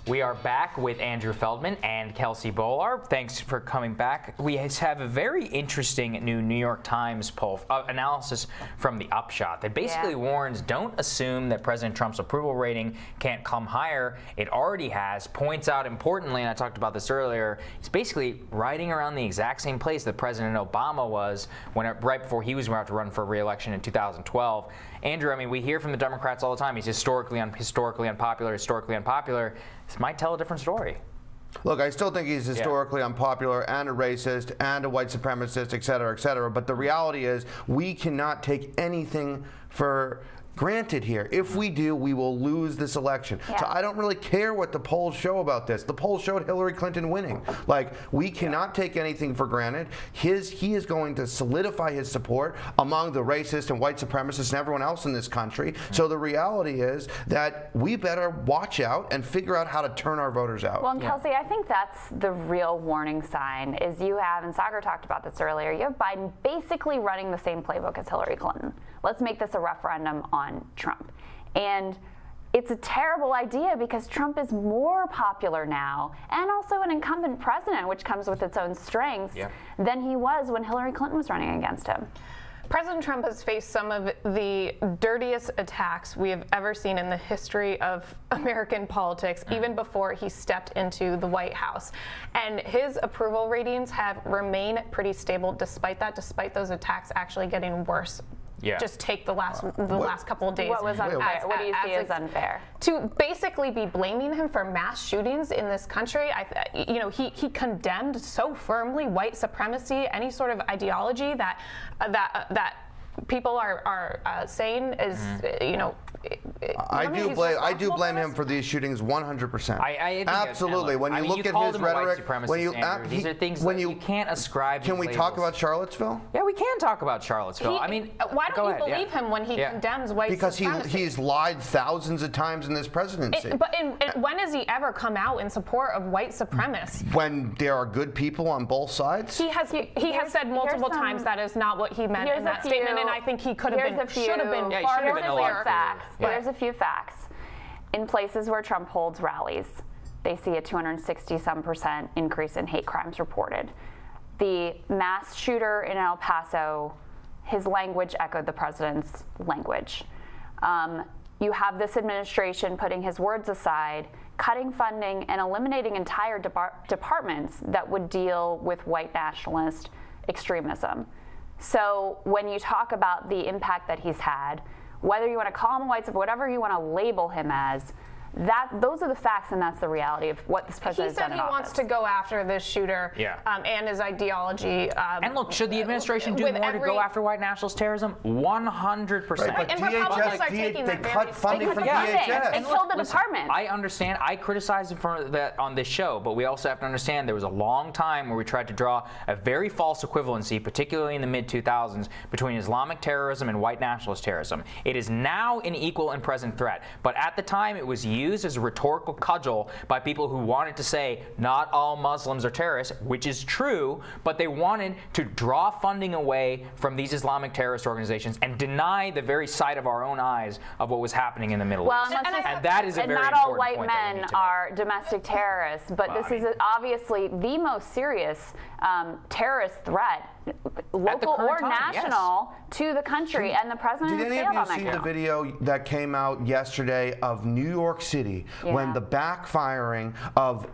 We are back with Andrew Feldman and Kelsey Bolar. Thanks for coming back. We have a very interesting new New York Times poll analysis from the Upshot that basically warns, don't assume that President Trump's approval rating can't come higher. It already has. Points out importantly, and I talked about this earlier, it's basically riding around the exact same place that President Obama was right before he was about to run for re-election in 2012. Andrew, I mean, we hear from the Democrats all the time, he's historically unpopular. This might tell a different story. Look, I still think he's historically unpopular and a racist and a white supremacist, et cetera, but the reality is we cannot take anything for granted here. If we do, we will lose this election. Yeah. So I don't really care what the polls show about this. The polls showed Hillary Clinton winning. Like, we cannot take anything for granted. He is going to solidify his support among the racist and white supremacists and everyone else in this country. So the reality is that we better watch out and figure out how to turn our voters out. Well, and Kelsey, I think that's the real warning sign is you have, and Sagar talked about this earlier, you have Biden basically running the same playbook as Hillary Clinton. Let's make this a referendum on Trump. And it's a terrible idea because Trump is more popular now and also an incumbent president, which comes with its own strengths, than he was when Hillary Clinton was running against him. President Trump has faced some of the dirtiest attacks we have ever seen in the history of American politics, even before he stepped into the White House. And his approval ratings have remained pretty stable despite those attacks actually getting worse. Just take the last couple of days. What was unfair? What do you see as unfair? To basically be blaming him for mass shootings in this country, he condemned so firmly white supremacy, any sort of ideology that people are saying is, I do blame him for these shootings 100%. I think absolutely. When you look at his rhetoric, these are things that you can't ascribe. Can we talk about Charlottesville? Yeah, we can talk about Charlottesville. Why don't you believe him when he condemns white supremacy? Because he's lied thousands of times in this presidency. When has he ever come out in support of white supremacists? When there are good people on both sides. He has said multiple times that is not what he meant in that statement, and I think he should have been far more clear. Here's a few facts. In places where Trump holds rallies, they see a 260% increase in hate crimes reported. The mass shooter in El Paso, his language echoed the president's language. You have this administration putting his words aside, cutting funding, and eliminating entire departments that would deal with white nationalist extremism. So when you talk about the impact that he's had, whether you want to call him a white supremacist, whatever you want to label him as, those are the facts, and that's the reality of what this president has done in office. He said he wants to go after this shooter and his ideology. And look, should the administration do more to go after white nationalist terrorism? 100%. Right, but DHS, they cut funding from DHS. They killed the department. I understand. I criticized him for that on this show, but we also have to understand there was a long time where we tried to draw a very false equivalency, particularly in the mid-2000s, between Islamic terrorism and white nationalist terrorism. It is now an equal and present threat, but at the time it was used as a rhetorical cudgel by people who wanted to say not all Muslims are terrorists, which is true, but they wanted to draw funding away from these Islamic terrorist organizations and deny the very sight of our own eyes of what was happening in the Middle East. And that is a very not all white men are domestic terrorists, but Well, this is obviously the most serious terrorist threat, local or national, to the country, and the president has failed on that. Did any of you see the video that came out yesterday of New York City when the backfiring of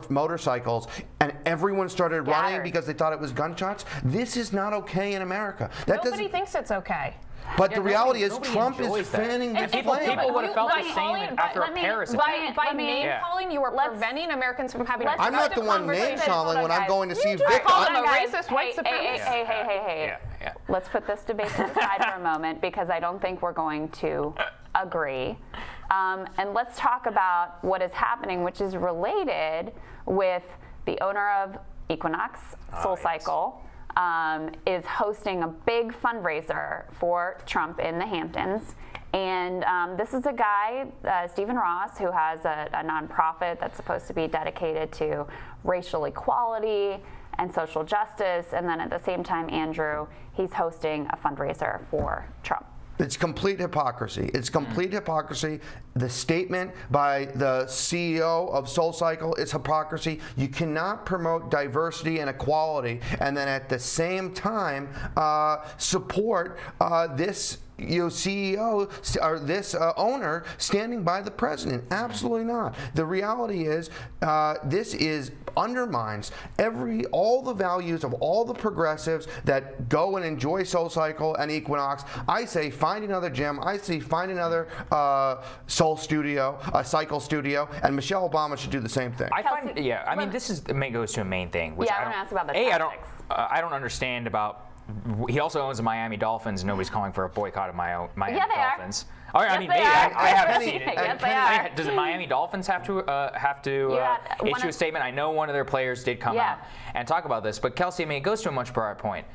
motorcycles and everyone started running because they thought it was gunshots? This is not okay in America. Nobody thinks it's okay. But the reality is Trump is fanning the flame. People would have felt the same after a Paris attack. By name-calling, you were preventing Americans from having a I'm not the one name-calling when I'm going to see Vic. Call him a racist white supremacist. Hey. Let's put this debate to the side for a moment because I don't think we're going to agree. And let's talk about what is happening, which is related with the owner of Equinox, SoulCycle. Is hosting a big fundraiser for Trump in the Hamptons. And this is a guy, Stephen Ross, who has a nonprofit that's supposed to be dedicated to racial equality and social justice. And then at the same time, Andrew, he's hosting a fundraiser for Trump. It's complete hypocrisy. It's complete hypocrisy. The statement by the CEO of SoulCycle is hypocrisy. You cannot promote diversity and equality and then at the same time support this CEO or this owner standing by the president. Absolutely not. The reality is this undermines all the values of all the progressives that go and enjoy SoulCycle and Equinox. I say find another gym. I say find another Soul studio, a cycle studio, and Michelle Obama should do the same thing. I mean, this goes to a main thing. Which I want to ask about the tactics. I don't understand about. He also owns the Miami Dolphins. Nobody's calling for a boycott of Miami Dolphins. I mean, maybe I haven't seen it. Yes, they are. Does the Miami Dolphins have to issue a statement? I know one of their players did come out and talk about this, but Kelsey, I mean, it goes to a much broader point.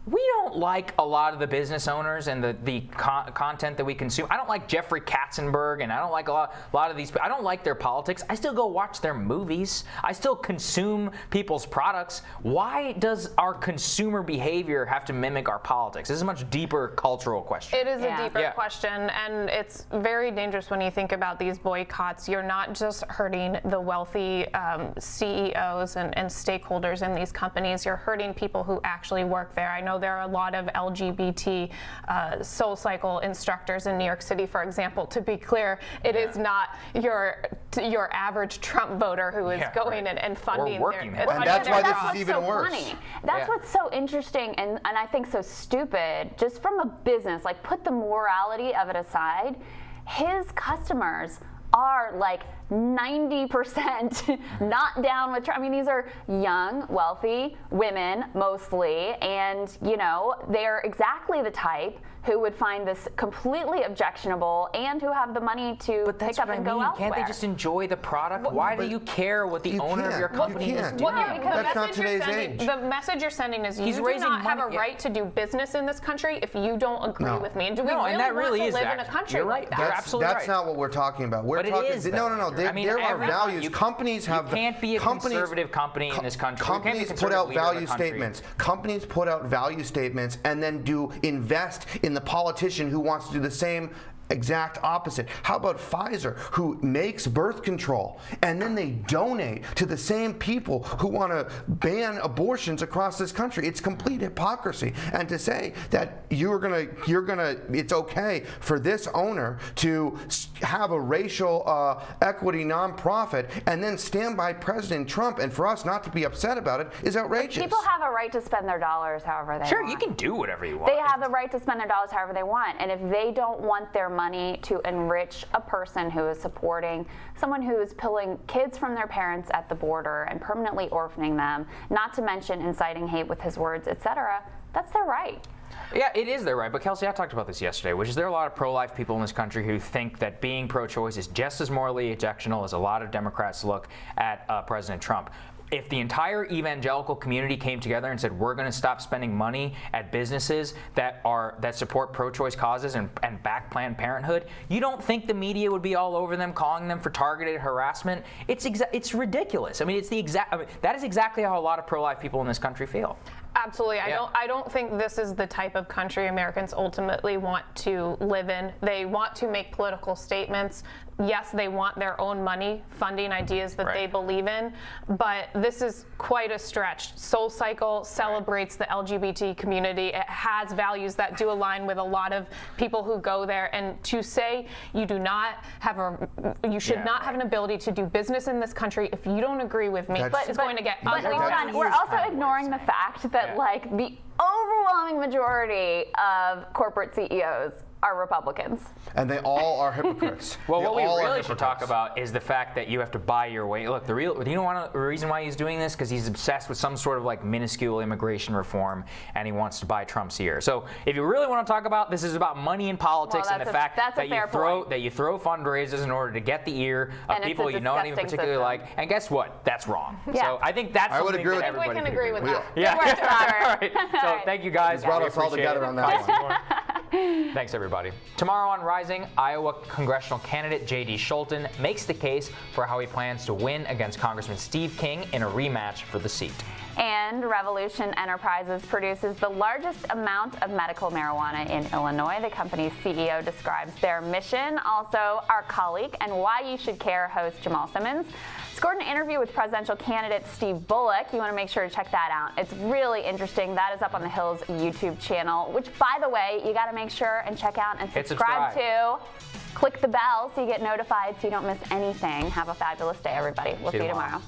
We don't like a lot of the business owners and the content that we consume. I don't like Jeffrey Katzenberg, and I don't like a lot of these. I don't like their politics. I still go watch their movies. I still consume people's products. Why does our consumer behavior have to mimic our politics? This is a much deeper cultural question. It is a deeper question, and it's very dangerous when you think about these boycotts. You're not just hurting the wealthy CEOs and stakeholders in these companies. You're hurting people who actually work there. I know there are a lot of LGBT SoulCycle instructors in New York City, for example. To be clear, it is not your average Trump voter who is going and funding. And that's why this is even worse. Funny. That's what's so interesting and I think so stupid, just from a business, like put the morality of it aside, his customers are like 90% not down with Trump. I mean, these are young, wealthy women mostly, and they're exactly the type who would find this completely objectionable and who have the money to pick up and go elsewhere. Can't they just enjoy the product? Why do you care what the owner of your company is doing? That's not today's age. The message you're sending is you do not have a right to do business in this country if you don't agree with me. And do we really want to live in a country like that? You're absolutely right. That's not what we're talking about. We're talking. No. There are values. Companies have. You can't be a conservative company in this country. Companies put out value statements. Companies put out value statements and then invest in the politician who wants to do the same exact opposite. How about Pfizer, who makes birth control and then they donate to the same people who want to ban abortions across this country? It's complete hypocrisy. And to say that it's okay for this owner to have a racial equity nonprofit and then stand by President Trump and for us not to be upset about it is outrageous. People have a right to spend their dollars however they want. Sure, you can do whatever you want. They have the right to spend their dollars however they want. And if they don't want their money to enrich a person who is supporting someone who is pulling kids from their parents at the border and permanently orphaning them, not to mention inciting hate with his words, etc., that's their right. Yeah, it is their right. But Kelsey, I talked about this yesterday, which is there are a lot of pro-life people in this country who think that being pro-choice is just as morally objectionable as a lot of Democrats look at President Trump. If the entire evangelical community came together and said we're going to stop spending money at businesses that support pro-choice causes and back Planned Parenthood, you don't think the media would be all over them, calling them for targeted harassment? It's ridiculous. I mean, that is exactly how a lot of pro-life people in this country feel. Absolutely. I don't think this is the type of country Americans ultimately want to live in. They want to make political statements. Yes, they want their own money funding ideas that they believe in, but this is quite a stretch. SoulCycle celebrates the LGBT community. It has values that do align with a lot of people who go there, and to say you should not have an ability to do business in this country if you don't agree with me, it's going to get ugly. But hold on, we're also ignoring the fact that the overwhelming majority of corporate CEOs are Republicans. And they all are hypocrites. Well, what we really should talk about is the fact that you have to buy your way. Look, the reason why he's doing this? Because he's obsessed with some sort of minuscule immigration reform, and he wants to buy Trump's ear. So if you really want to talk about this, is about money in politics and the fact that you throw fundraisers in order to get the ear of people you don't even particularly like. And guess what? That's wrong. Yeah. So I think that's something that everybody can agree with that. Yeah. All right. So thank you guys. You brought us all together on that one. Thanks, everybody. Tomorrow on Rising, Iowa congressional candidate J.D. Scholten makes the case for how he plans to win against Congressman Steve King in a rematch for the seat. And And Revolution Enterprises produces the largest amount of medical marijuana in Illinois. The company's CEO describes their mission. Also, our colleague and Why You Should Care host Jamal Simmons scored an interview with presidential candidate Steve Bullock. You want to make sure to check that out. It's really interesting. That is up on the Hill's YouTube channel, which, by the way, you got to make sure and check out and subscribe to. Click the bell so you get notified so you don't miss anything. Have a fabulous day, everybody. We'll see you tomorrow.